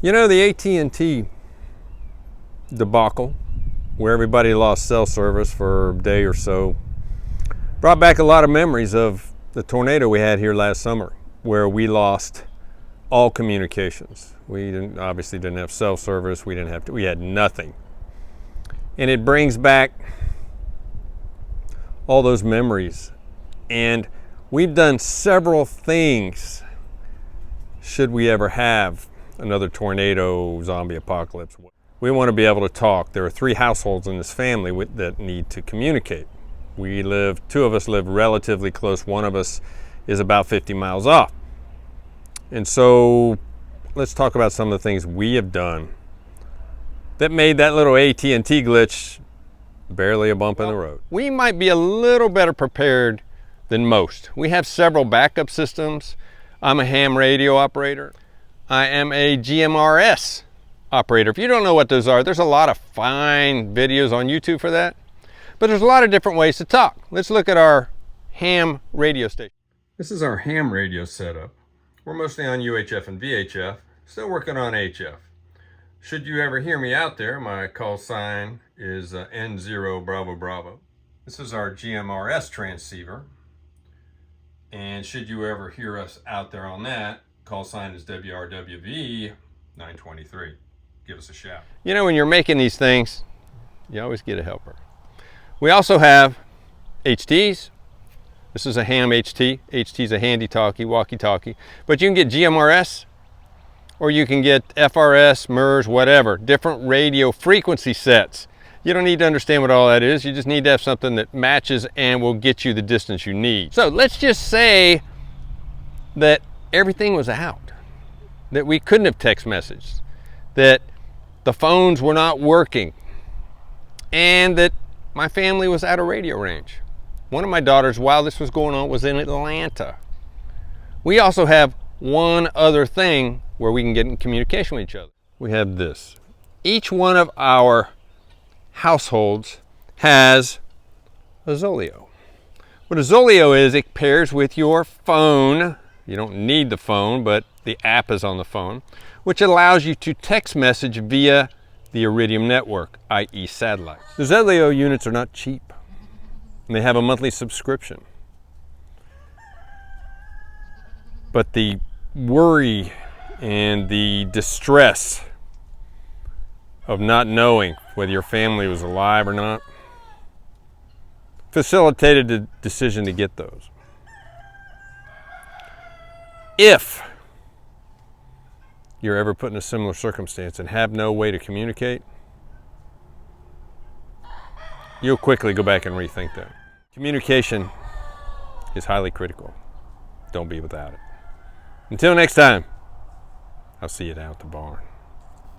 You know, the AT&T debacle, where everybody lost cell service for a day or so, brought back a lot of memories of the tornado we had here last summer, where we lost all communications. We obviously didn't have cell service. We had nothing. And it brings back all those memories. And we've done several things should we ever have another tornado, zombie apocalypse. We want to be able to talk. There are 3 households in this family that need to communicate. 2 of us live relatively close. One of us is about 50 miles off. And so let's talk about some of the things we have done that made that little AT&T glitch barely a bump in the road. We might be a little better prepared than most. We have several backup systems. I'm a ham radio operator. I am a GMRS operator. If you don't know what those are, there's a lot of fine videos on YouTube for that. But there's a lot of different ways to talk. Let's look at our ham radio station. This is our ham radio setup. We're mostly on UHF and VHF, still working on HF. Should you ever hear me out there, my call sign is N0 Bravo Bravo. This is our GMRS transceiver. And should you ever hear us out there on that, call sign is WRWV 923. Give us a shout. You know, when you're making these things, you always get a helper. We also have HTs. This is a ham HT. HT is a handy talkie, walkie-talkie. But you can get GMRS, or you can get FRS, MURS, whatever. Different radio frequency sets. You don't need to understand what all that is. You just need to have something that matches and will get you the distance you need. So let's just say that everything was out, that we couldn't have text messaged, that the phones were not working, and that my family was out of radio range. One of my daughters, while this was going on, was in Atlanta. We also have one other thing where we can get in communication with each other. We have this. Each one of our households has a Zoleo. What a Zoleo is, it pairs with your phone. You don't need the phone, but the app is on the phone, which allows you to text message via the Iridium network, i.e. satellites. The Zoleo units are not cheap, and they have a monthly subscription. But the worry and the distress of not knowing whether your family was alive or not facilitated the decision to get those. If you're ever put in a similar circumstance and have no way to communicate, you'll quickly go back and rethink that. Communication is highly critical. Don't be without it. Until next time, I'll see you down at the barn.